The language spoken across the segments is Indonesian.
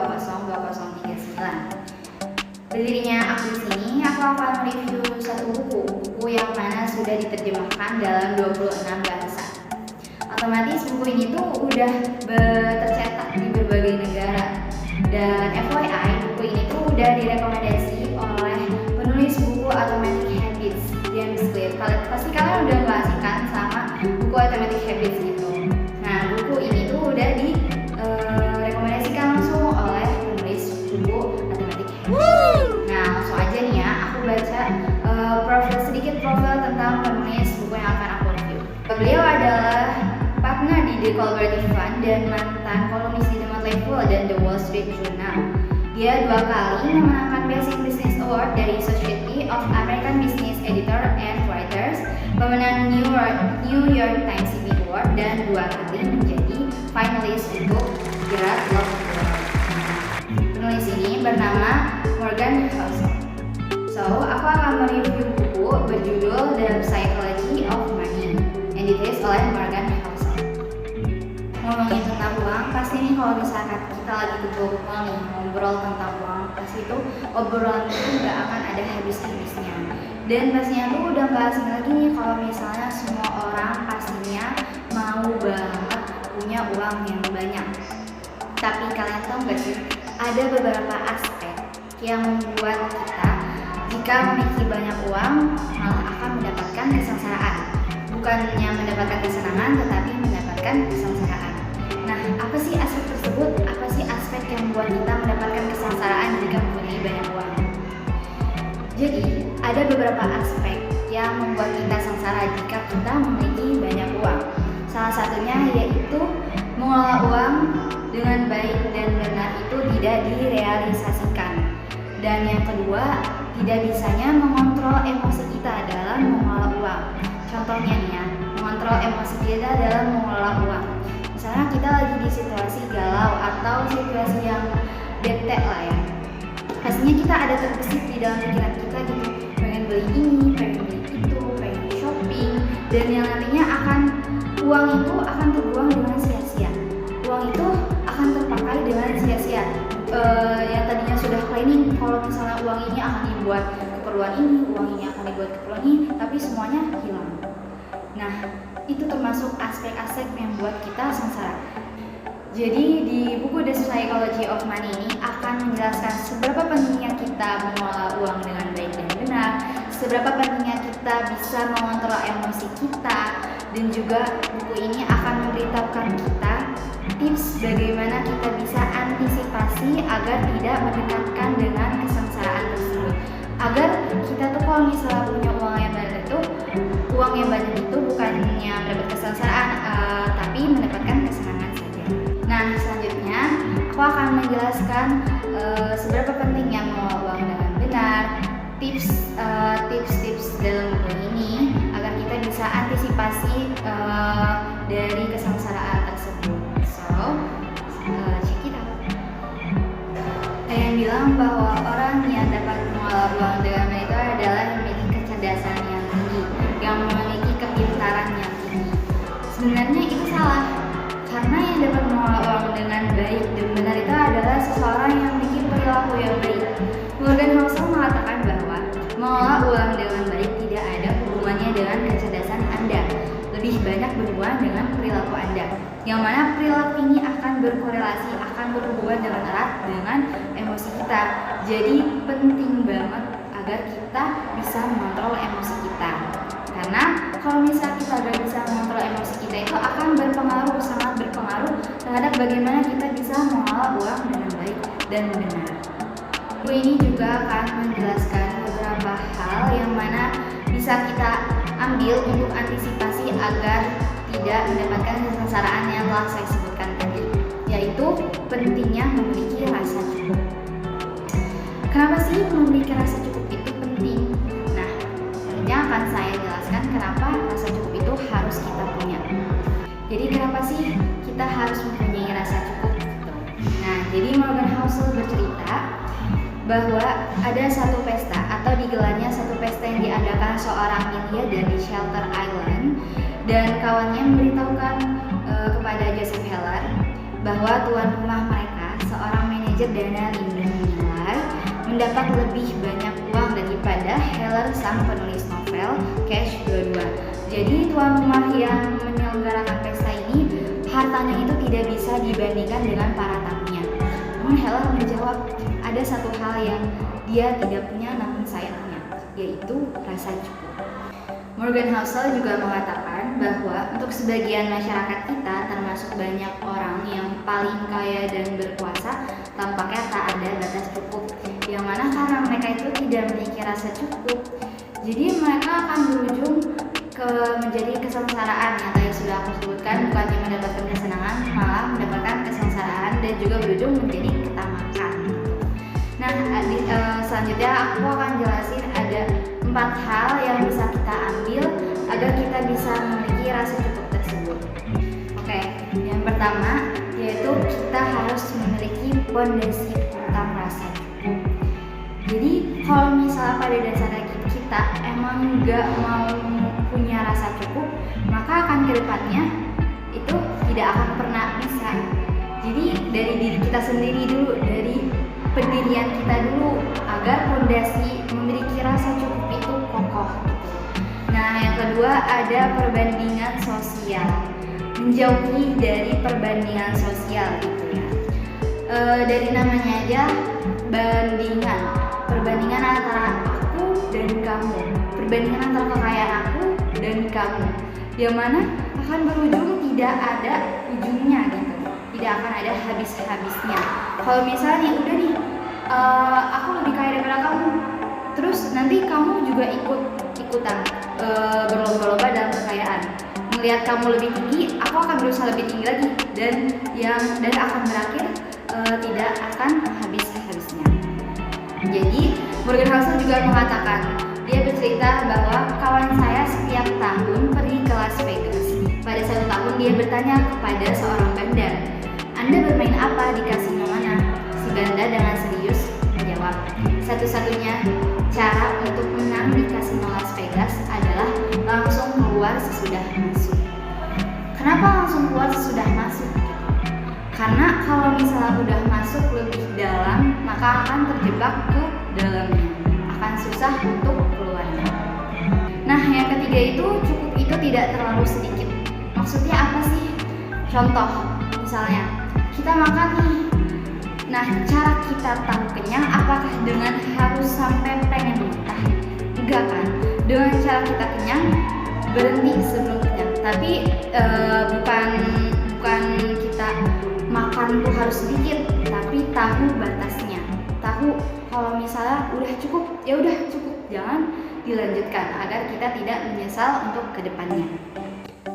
20239. Berdirinya aku di sini, aku akan mereview satu buku yang mana sudah diterjemahkan dalam 26 bahasa. Otomatis buku ini tuh udah tercetak di berbagai negara. Dan FYI, buku ini tuh udah direkomendasi oleh penulis buku Atomic Habits, James Clear. Pasti kalian udah nggak asing kan sama buku Atomic Habits gitu. Nah, buku ini tuh udah direkomendasikan langsung oleh penulis buku Atomic Habits. Nah, langsung aja nih ya, aku baca sedikit profil tentang penulis buku yang akan aku review. Beliau adalah partner di The Collaborative Fund dan mantan kolumnis di The Motley Fool dan The Wall Street Journal. Dia 2 kali memenangkan Basic Business Award dari Society of American Business Editor and Writers, pemenang New York Times CV Award, dan 2 kali menjadi finalis untuk Gerard Love Award. Penulis ini bernama Morgan Housel. So, aku akan mereview buku berjudul The Psychology of Money yang ditulis oleh Morgan Housel. Ngomongin tentang uang, pasti nih kalau misalkan kita lagi kumpul-kumpul nih ngobrol tentang uang, pasti itu obrolan itu nggak akan ada habis-habisnya. Dan pastinya tuh udah nggak asing lagi nih kalau misalnya semua orang pastinya mau banget punya uang yang banyak. Tapi kalian tahu nggak sih, ada beberapa aspek yang membuat kita jika memiliki banyak uang malah akan mendapatkan kesengsaraan. Bukannya mendapatkan kesenangan, tetapi mendapatkan kesengsaraan. Nah, apa sih aspek tersebut? Apa sih aspek yang membuat kita mendapatkan kesengsaraan jika mempunyai banyak uang? Jadi, ada beberapa aspek yang membuat kita sengsara jika kita memiliki banyak uang. Salah satunya yaitu mengelola uang dengan baik dan benar itu tidak direalisasikan. Dan yang kedua, tidak bisanya mengontrol emosi kita dalam mengelola uang. Contohnya nih ya, mengontrol emosi kita dalam mengelola uang. Misalnya kita lagi di situasi galau atau situasi yang bete lah ya. Pastinya kita ada terbesit di dalam pikiran kita gitu, pengen beli ini, pengen beli itu, pengen shopping, dan yang nantinya uang itu akan terbuang dengan sia-sia. Uang itu akan terpakai dengan sia-sia. Yang tadinya sudah planning kalau misalnya uang ini akan dibuat keperluan ini, uang ini akan dibuat keperluan ini, tapi semuanya hilang. Nah, itu termasuk aspek-aspek yang membuat kita sengsara. Jadi di buku The Psychology of Money ini akan menjelaskan seberapa pentingnya kita mengelola uang dengan baik dan benar, seberapa pentingnya kita bisa mengontrol emosi kita, dan juga buku ini akan memberitahukan kita tips bagaimana kita bisa antisipasi agar tidak mendekatkan dengan kesengsaraan tersebut. Agar kita tuh kalau misalnya punya uang yang banyak itu bukannya mendapat kesengsaraan, tapi mendapatkan kesenangan saja. Nah, selanjutnya aku akan menjelaskan seberapa pentingnya mengelola uang dengan benar, tips dalam buku ini agar kita bisa antisipasi dari kesengsaraan tersebut. So, check it out. Ada yang bilang bahwa orang yang dapat mengelola uang dengan baik itu adalah yang memiliki kecerdasan yang tinggi, yang memiliki kepintaran yang tinggi. Sebenarnya itu salah, karena yang dapat mengelola uang dengan baik dan benar itu adalah seseorang yang memiliki perilaku yang baik. Morgan Housel mengatakan bahwa mengelola uang dengan baik tidak ada hubungannya dengan kecerdasan Anda, lebih banyak berhubungan dengan perilaku Anda, yang mana perilaku ini akan berkorelasi, akan berhubungan dengan erat dengan emosi kita. Jadi penting banget agar kita bisa mengontrol emosi kita, karena kalau misalnya kita gak bisa mengontrol emosi kita itu akan sangat berpengaruh terhadap bagaimana kita bisa mengelola uang dengan baik dan benar. Buku ini juga akan menjelaskan beberapa hal yang mana bisa kita ambil untuk antisipasi agar tidak mendapatkan kesengsaraan yang telah saya sebutkan tadi, yaitu pentingnya memiliki rasa cukup. Kenapa sih memiliki rasa cukup itu penting? Nah, selanjutnya akan saya jelaskan kenapa rasa cukup itu harus kita punya. Jadi kenapa sih kita harus mempunyai rasa cukup? Nah, jadi Morgan Housel bercerita bahwa ada satu pesta atau digelarnya satu pesta yang diadakan seorang miliarder di Shelter Island, dan kawannya memberitahukan kepada Joseph Heller bahwa tuan rumah mereka, seorang manajer manajer dana lindung menilai mendapat lebih banyak uang daripada Heller sang penulis novel Cash 22. Jadi tuan rumah yang menyelenggarakan pesta ini hartanya itu tidak bisa dibandingkan dengan para tamunya. Namun Heller menjawab, ada satu hal yang dia tidak punya namun saya punya, yaitu rasa cukup. Morgan Housel juga mengatakan bahwa untuk sebagian masyarakat kita, termasuk banyak orang yang paling kaya dan berkuasa, tampaknya tak ada batas cukup. Yang mana karena mereka itu tidak memiliki rasa cukup, jadi mereka akan berujung menjadi kesengsaraan yang tadi sudah aku sebutkan, bukannya mendapatkan kesenangan, malah mendapatkan kesengsaraan dan juga berujung menjadi ketamakan. Nah, selanjutnya aku akan jelasin ada 4 hal yang bisa kita ambil agar kita bisa memiliki rasa cukup tersebut. Oke, yang pertama yaitu kita harus memiliki fondasi tentang rasa cukup. Jadi kalau misalnya pada dasarnya kita emang nggak mau punya rasa cukup, maka akan kedepannya itu tidak akan pernah bisa. Jadi dari diri kita sendiri dulu, dari pendirian kita dulu, agar fondasi memiliki rasa cukup itu kokoh. Nah, yang kedua ada perbandingan sosial, menjauhi dari perbandingan sosial gitu ya. Dari namanya aja bandingan, perbandingan antara aku dan kamu, perbandingan antara kekayaan aku dan kamu, yang mana akan berujung tidak ada ujungnya gitu, tidak akan ada habis-habisnya. Kalau misalnya udah nih, aku lebih kaya daripada kamu, terus nanti kamu juga ikutan berlomba-lomba dalam kekayaan. Melihat kamu lebih tinggi, aku akan berusaha lebih tinggi lagi, dan akan berakhir tidak akan habis-habisnya. Jadi Morgan Housel juga mengatakan, dia bercerita bahwa kawan saya setiap tahun pergi ke Las Vegas. Pada satu tahun dia bertanya kepada seorang bandar, "Anda bermain apa di kasino mana?" Si bandar dengan serius menjawab, "Satu-satunya cara untuk menang di kasino Las Vegas adalah langsung keluar sesudah masuk." Kenapa langsung keluar sesudah masuk? Karena kalau misalnya udah masuk lebih dalam, maka akan terjebak ke dalamnya, akan susah untuk keluarnya. Nah, yang ketiga itu cukup itu tidak terlalu sedikit. Maksudnya apa sih? Contoh, misalnya kita makan nih. Nah, cara kita tahu kenyang apakah dengan harus sampai pengen muntah? Enggak kan? Dengan cara kita kenyang berhenti sebelum kenyang. Tapi bukan kita makan tuh harus sedikit, tapi tahu batasnya. Tahu kalau misalnya udah cukup, ya udah cukup, jangan dilanjutkan agar kita tidak menyesal untuk kedepannya.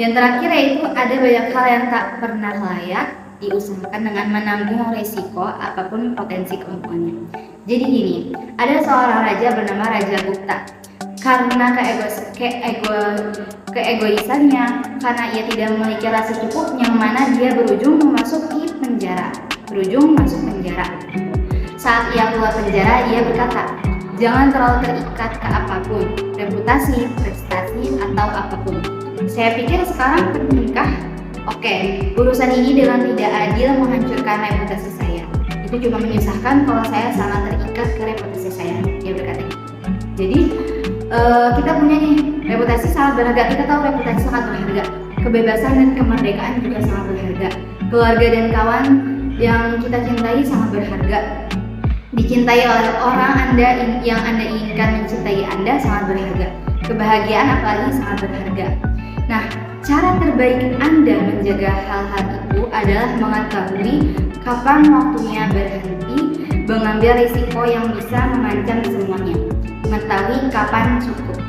Yang terakhir yaitu ada banyak hal yang tak pernah layak diusahakan dengan menanggung resiko apapun potensi keuntungannya. Jadi gini, ada seorang raja bernama Raja Gupta. Karena keegoisannya, karena ia tidak memiliki rasa cukup, yang mana dia berujung masuk penjara. Saat ia keluar penjara, ia berkata, "Jangan terlalu terikat ke apapun, reputasi, prestasi, atau apapun. Saya pikir sekarang pentingkah? Oke, urusan ini dengan tidak adil menghancurkan reputasi saya. Itu cuma menyusahkan kalau saya sangat terikat ke reputasi saya." Dia berkata gitu. Jadi kita punya nih reputasi sangat berharga. Kita tahu reputasi sangat berharga. Kebebasan dan kemerdekaan juga sangat berharga. Keluarga dan kawan yang kita cintai sangat berharga. Dicintai oleh orang yang Anda inginkan mencintai Anda sangat berharga. Kebahagiaan apalagi sangat berharga. Nah, cara terbaik Anda menjaga hal-hal itu adalah mengetahui kapan waktunya berhenti, mengambil risiko yang bisa mengancam semuanya, mengetahui kapan cukup.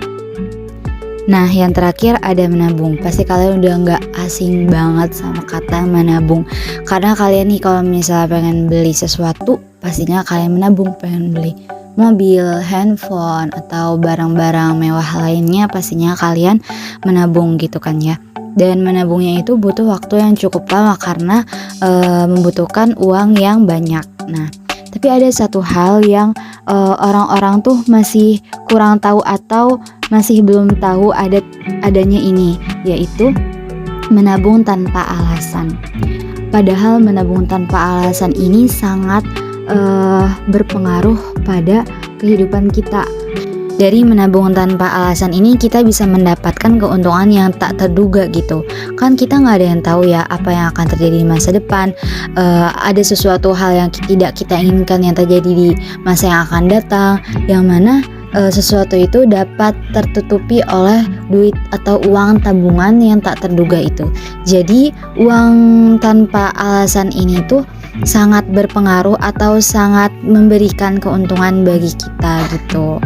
Nah, yang terakhir ada menabung. Pasti kalian udah nggak asing banget sama kata menabung. Karena kalian nih kalau misalnya pengen beli sesuatu, pastinya kalian menabung. Pengen beli mobil, handphone, atau barang-barang mewah lainnya, pastinya kalian menabung gitu kan ya. Dan menabungnya itu butuh waktu yang cukup lama karena membutuhkan uang yang banyak. Nah, tapi ada satu hal yang orang-orang tuh masih kurang tahu atau masih belum tahu adanya ini, yaitu menabung tanpa alasan. Padahal menabung tanpa alasan ini sangat berpengaruh pada kehidupan kita. Dari menabung tanpa alasan ini kita bisa mendapatkan keuntungan yang tak terduga gitu. Kan kita nggak ada yang tahu ya apa yang akan terjadi di masa depan. Ada sesuatu hal yang tidak kita inginkan yang terjadi di masa yang akan datang, yang mana sesuatu itu dapat tertutupi oleh duit atau uang tabungan yang tak terduga itu. Jadi uang tanpa alasan ini tuh sangat berpengaruh atau sangat memberikan keuntungan bagi kita gitu.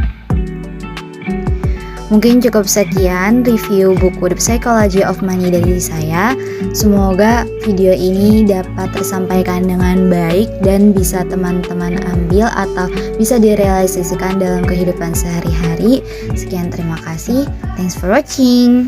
Mungkin cukup sekian review buku The Psychology of Money dari saya. Semoga video ini dapat tersampaikan dengan baik dan bisa teman-teman ambil atau bisa direalisasikan dalam kehidupan sehari-hari. Sekian, terima kasih. Thanks for watching.